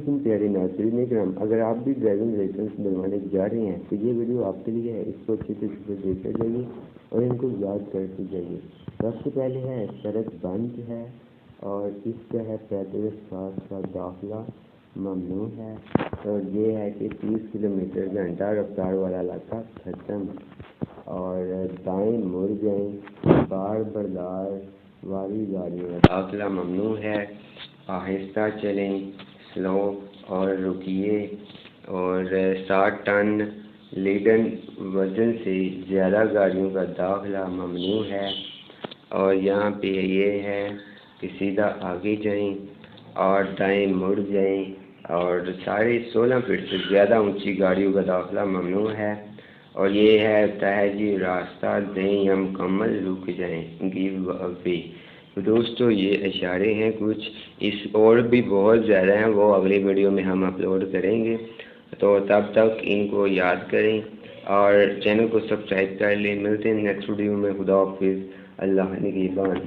علیکم پیارے ناظرین اکرام، اگر آپ بھی ڈرائیونگ لائسنس بنوانے جا رہے ہیں تو یہ ویڈیو آپ کے لیے ہے۔ اس کو اچھے سے دیکھتے جائیے اور ان کو یاد کرتے جائیے۔ سب سے پہلے ہے سڑک بند ہے اور اس کا ہے پیدل رفتار کا داخلہ ممنوع ہے، اور یہ ہے کہ 30 کلومیٹر گھنٹہ رفتار والا علاقہ ختم، اور دائیں مڑ جائیں، بار بردار والی گاڑیوں کا داخلہ ممنوع ہے، آہستہ چلیں، سلو اور رکیے، اور 60 ٹن لیڈن وزن سے زیادہ گاڑیوں کا داخلہ ممنوع ہے، اور یہاں پہ یہ ہے کہ سیدھا آگے جائیں اور دائیں مڑ جائیں، اور 16.5 فٹ سے زیادہ اونچی گاڑیوں کا داخلہ ممنوع ہے، اور یہ ہے جی راستہ دیں یا مکمل رک جائیں گیو اوے۔ تو دوستو یہ اشارے ہیں کچھ، اس اور بھی بہت زیادہ ہیں، وہ اگلی ویڈیو میں ہم اپلوڈ کریں گے، تو تب تک ان کو یاد کریں اور چینل کو سبسکرائب کر لیں۔ ملتے ہیں نیکسٹ ویڈیو میں۔ خدا حافظ، اللہ نگہبان۔